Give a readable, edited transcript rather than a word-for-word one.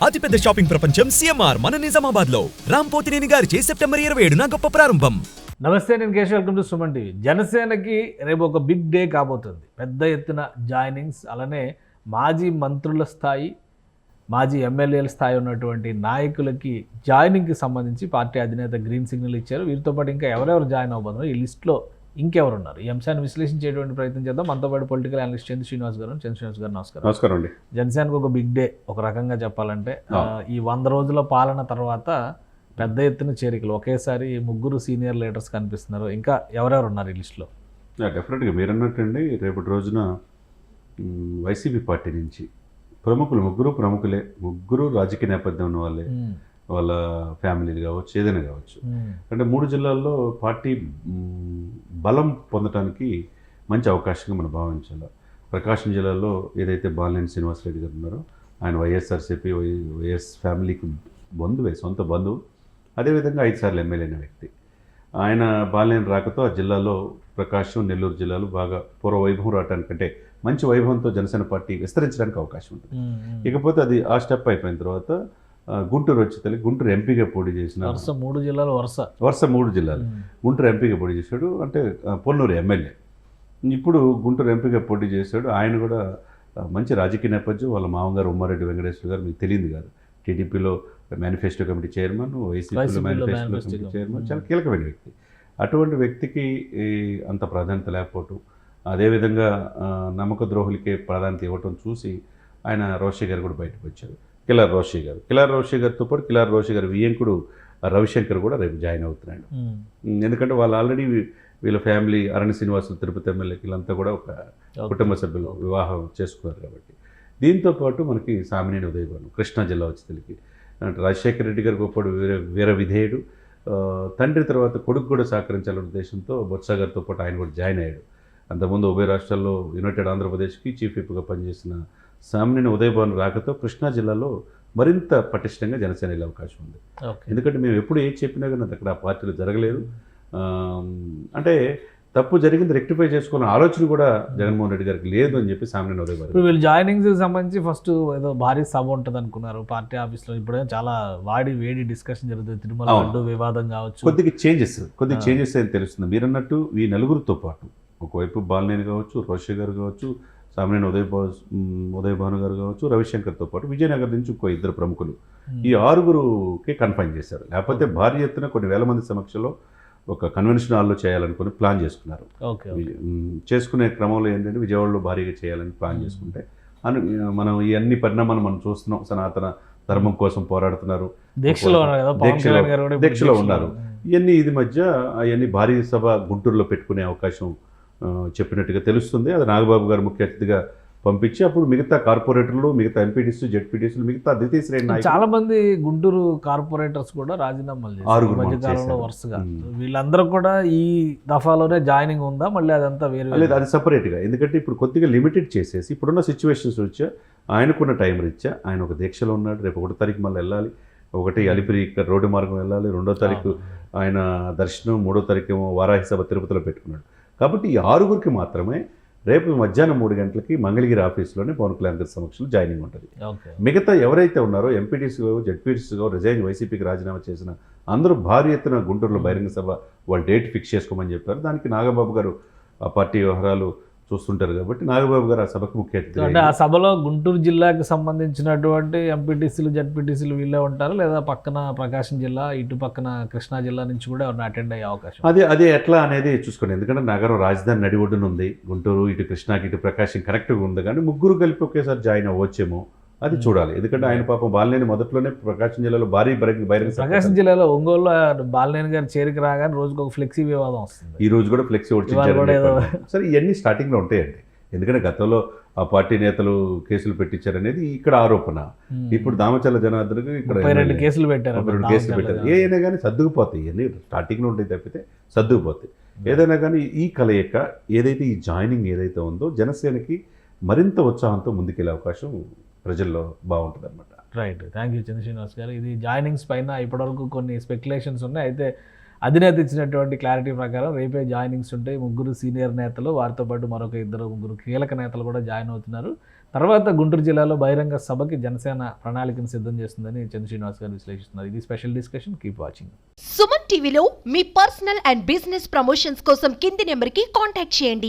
అతిపెద్ద షాపింగ్ ప్రపంచం సిఎంఆర్ మన నిజామాబాద్ లో రాంపోతినేని గారిచే సెప్టెంబర్ 27న గొప్ప ప్రారంభం. నమస్తే, నేను Keshav. Welcome to Suman TV. జనసేనకి రేపు ఒక బిగ్ డే కాబోతుంది. పెద్ద ఎత్తున జాయినింగ్స్, అలానే మాజీ మంత్రుల స్థాయి, మాజీ ఎమ్మెల్యేల స్థాయి ఉన్నటువంటి నాయకులకి జాయినింగ్కి సంబంధించి పార్టీ అధినేత గ్రీన్ సిగ్నల్ ఇచ్చారు. వీరితో పాటు ఇంకా ఎవరెవరు జాయిన్ అవ్వబోతున్నారు, ఈ లిస్ట్లో ఇంకెవరున్నారు, ఈ అంశాన్ని విశ్లేషించేటువంటి ప్రయత్నం చేద్దాం. మనతో పాటు పొలిటికల్ అనలిస్ట్ చంద్ర శ్రీనివాస్ గారు. చంద్ర శ్రీనివాస్ గారు నమస్కారం. నమస్కారం అండి. జనసేనకు ఒక బిగ్ డే ఒక రకంగా చెప్పాలంటే. ఈ 100 రోజుల పాలన తర్వాత పెద్ద ఎత్తున చేరికలు, ఒకేసారి ముగ్గురు సీనియర్ లీడర్స్ కనిపిస్తున్నారు. ఇంకా ఎవరెవరు ఉన్నారు ఈ లిస్టులో? డెఫినెట్గా మీరు అన్నట్టండి, రేపటి రోజున వైసీపీ పార్టీ నుంచి ముగ్గురు ప్రముఖులే, రాజకీయ నేపథ్యం ఉన్న వాళ్ళే, వాళ్ళ ఫ్యామిలీలు కావచ్చు, ఏదైనా కావచ్చు. అంటే 3 జిల్లాల్లో పార్టీ బలం పొందడానికి మంచి అవకాశంగా మనం భావించాలి. ప్రకాశం జిల్లాలో ఏదైతే బాలినేని శ్రీనివాసరెడ్డి గారు ఉన్నారో, ఆయన వైఎస్ఆర్సీపీ వైఎస్ ఫ్యామిలీకి సొంత బంధువు. అదేవిధంగా 5 సార్లు ఎమ్మెల్యే అయిన వ్యక్తి. ఆయన బాలినేని రాకతో ఆ జిల్లాలో ప్రకాశం, నెల్లూరు జిల్లాలు బాగా పూర్వ వైభవం రావడానికంటే మంచి వైభవంతో జనసేన పార్టీ విస్తరించడానికి అవకాశం ఉంటుంది. ఇకపోతే అది ఆ స్టెప్ అయిపోయిన తర్వాత గుంటూరు వచ్చి గుంటూరు ఎంపీగా పోటీ చేసిన వరుస 3 జిల్లాలు గుంటూరు ఎంపీగా పోటీ చేశాడు. అంటే పొన్నూరు ఎమ్మెల్యే, ఇప్పుడు గుంటూరు ఎంపీగా పోటీ చేశాడు. ఆయన కూడా మంచి రాజకీయ నేపథ్యం. వాళ్ళ మామగారు ఉమ్మారెడ్డి వెంకటేశ్వర గారు మీకు తెలియదు కాదు, టీడీపీలో మేనిఫెస్టో కమిటీ చైర్మన్, వైసీపీలో మేనిఫెస్టో కమిటీ చైర్మన్, చాలా కీలకమైన వ్యక్తి. అటువంటి వ్యక్తికి అంత ప్రాధాన్యత లేకపోవటం, అదేవిధంగా నమ్మక ద్రోహులకే ప్రాధాన్యత ఇవ్వటం చూసి ఆయన రోషి గారు కూడా బయటకు వచ్చారు. కిలార్ రోషి గారితో పాటు కిలార్ రోషి గారు వియ్యంకుడు రవిశంకర్ కూడా రేపు జాయిన్ అవుతున్నాడు. ఎందుకంటే వాళ్ళు ఆల్రెడీ వీళ్ళ ఫ్యామిలీ అరణ్య శ్రీనివాసులు తిరుపతి ఎమ్మెల్యేకి వీళ్ళంతా కూడా ఒక కుటుంబ సభ్యులు వివాహం చేసుకున్నారు. కాబట్టి దీంతో పాటు మనకి సామినేని ఉదయభాను కృష్ణా జిల్లా వచ్చి తెలికి అంటే రాజశేఖర రెడ్డి గారు గొప్పడు వీర విధేయుడు. తండ్రి తర్వాత కొడుకు కూడా సహకరించాలనే ఉద్దేశంతో బొత్స గారితో పాటు ఆయన కూడా జాయిన్ అయ్యాడు. అంతకుముందు ఉభయ రాష్ట్రాల్లో యునైటెడ్ ఆంధ్రప్రదేశ్కి చీఫ్ విప్గా పనిచేసిన సామినేని ఉదయభాను రాకతో కృష్ణా జిల్లాలో మరింత పటిష్టంగా జనసేన వెళ్ళే అవకాశం ఉంది. ఎందుకంటే మేము ఎప్పుడు ఏది చెప్పినా కానీ అక్కడ ఆ పార్టీలో జరగలేదు. అంటే తప్పు జరిగింది రెక్టిఫై చేసుకోవాలని ఆలోచన కూడా జగన్మోహన్ రెడ్డి గారికి లేదు అని చెప్పి సామినేని ఉదయభాను. ఇప్పుడు వీళ్ళు జాయినింగ్స్ సంబంధించి ఫస్ట్ ఏదో భారీ సభ ఉంటుంది అనుకున్నారు పార్టీ ఆఫీస్లో. ఇప్పుడు చాలా వేడి డిస్కషన్ జరుగుతుంది. తిరుమల లడ్డు వివాదం కావచ్చు, కొద్దిగా చేంజెస్ అని తెలుస్తుంది. మీరు అన్నట్టు ఈ నలుగురితో పాటు ఒకవైపు బాలినేని కావచ్చు, రోషి గారు కావచ్చు, సామినేని ఉదయభాను గారు కావచ్చు, రవిశంకర్తో పాటు విజయనగరం నుంచి ఇంకో 2 ప్రముఖులు, ఈ 6గురుకి కన్ఫైన్ చేశారు. లేకపోతే భారీ ఎత్తున కొన్ని వేల మంది సమక్షంలో ఒక కన్వెన్షన్ హాల్లో చేయాలనుకుని ప్లాన్ చేసుకున్నారు. చేసుకునే క్రమంలో ఏంటంటే విజయవాడలో భారీగా చేయాలని ప్లాన్ చేసుకుంటే మనం ఈ అన్ని పరిణామాలు మనం చూస్తున్నాం. సనాతన ధర్మం కోసం పోరాడుతున్నారు, దీక్షలో ఉన్నారు. ఇది మధ్య అవన్నీ భారీ సభ గుంటూరులో పెట్టుకునే అవకాశం చెప్పినట్టుగా తెలుస్తుంది. అది నాగబాబు గారు ముఖ్య అతిథిగా పంపించి అప్పుడు మిగతా కార్పొరేటర్లు, మిగతా ఎంపీటీసీ, జెడ్పీటీసీలు, మిగతా ద్వితీయ శ్రేణి చాలా మంది గుంటూరు కార్పొరేటర్స్ కూడా రాజీనామాలు చేశారు మధ్యకాలంలో వరుసగా. వీళ్ళందరూ కూడా ఈ దఫాలోనే జాయినింగ్ ఉందా, మళ్ళీ అదంతా వేరే? లేదు, అది సపరేట్గా. ఎందుకంటే ఇప్పుడు కొద్దిగా లిమిటెడ్ చేసేసి ఇప్పుడున్న సిచ్యువేషన్స్ వచ్చా ఆయనకున్న టైం రీత్యా ఆయన ఒక దీక్షలో ఉన్నాడు. రేపు 1వ తారీఖు మళ్ళీ వెళ్ళాలి. 1 అలిపిరి రోడ్డు మార్గం వెళ్ళాలి. 2వ తారీఖు ఆయన దర్శనం, 3వ తారీఖు ఏమో వారాహి సభ తిరుపతిలో పెట్టుకున్నాడు. కాబట్టి ఈ 6గురికి మాత్రమే రేపు మధ్యాహ్నం 3 గంటలకి మంగళగిరి ఆఫీస్లోనే పవన్ కళ్యాణ్ గారి సమక్షంలో జాయినింగ్ ఉంటుంది. మిగతా ఎవరైతే ఉన్నారో ఎంపీటీసీగా, జెడ్పీటీసీగా రిజైన్ వైసీపీకి రాజీనామా చేసిన అందరూ భారీ ఎత్తున గుంటూరులో బహిరంగ సభ వాళ్ళు డేట్ ఫిక్స్ చేసుకోమని చెప్పారు. దానికి నాగబాబు గారు ఆ పార్టీ వ్యవహారాలు చూస్తుంటారు కాబట్టి నాగబాబు గారు ఆ సభకు ముఖ్య అతిథి. అంటే ఆ సభలో గుంటూరు జిల్లాకి సంబంధించినటువంటి ఎంపీటీసీలు, జెడ్పీటీసీలు వీళ్ళే ఉంటారు, లేదా పక్కన ప్రకాశం జిల్లా, ఇటు పక్కన కృష్ణా జిల్లా నుంచి కూడా అటెండ్ అయ్యే అవకాశం? అదే ఎట్లా అనేది చూసుకోండి. ఎందుకంటే నగరం రాజధాని నడి ఒడ్డున ఉంది. గుంటూరు, ఇటు కృష్ణాకి, ఇటు ప్రకాశం కరెక్ట్గా ఉంది. కానీ ముగ్గురు కలిపి ఒకేసారి జాయిన్ అవ్వచ్చేమో, అది చూడాలి. ఎందుకంటే ఆయన పాపం బాలినేని మొదట్లోనే ప్రకాశం జిల్లాలో భారీ బహిరంగ ప్రకాశం జిల్లాలో ఒంగోలులో బాలినేని గారి చేరిక రాగానే రోజుకు ఒక ఫ్లెక్సీ వివాదం వస్తుంది. ఈ రోజు కూడా ఫ్లెక్సీ సరే, ఇవన్నీ స్టార్టింగ్లో ఉంటాయండి. ఎందుకంటే గతంలో ఆ పార్టీ నేతలు కేసులు పెట్టించారనేది ఇక్కడ ఆరోపణ. ఇప్పుడు దామచర్ల జనార్దన్కి ఇక్కడ 2 కేసులు పెట్టారు. ఏదైనా కానీ సర్దుకుపోతాయి. ఇవన్నీ స్టార్టింగ్లో ఉంటాయి తప్పితే సర్దుకుపోతాయి. ఏదైనా కానీ ఈ కలయిక ఏదైతే ఈ జాయినింగ్ ఏదైతే ఉందో జనసేనకి మరింత ఉత్సాహంతో ముందుకెళ్ళే అవకాశం ప్రజల్లో బాగుంటుంది అనమాట. రైట్, థ్యాంక్ యూ చంద్ర శ్రీనివాస్ గారు. ఇది జాయినింగ్స్ పైన ఇప్పటివరకు కొన్ని స్పెక్యులేషన్స్ ఉన్నాయి. అయితే అధినేత ఇచ్చినటువంటి క్లారిటీ ప్రకారం రేపే జాయినింగ్స్ ఉంటాయి. 3 సీనియర్ నేతలు, వారితో పాటు మరొక 2 కీలక నేతలు కూడా జాయిన్ అవుతున్నారు. తర్వాత గుంటూరు జిల్లాలో బహిరంగ సభకి జనసేన ప్రణాళికను సిద్ధం చేస్తుందని చంద్ర శ్రీనివాస్ గారు విశ్లేషిస్తున్నారు. ఇది special discussion. Keep watching. Suman టీవీలో మీ పర్సనల్ అండ్ బిజినెస్ ప్రమోషన్స్ కోసం కింది నెంబర్కి కాంటాక్ట్ చేయండి.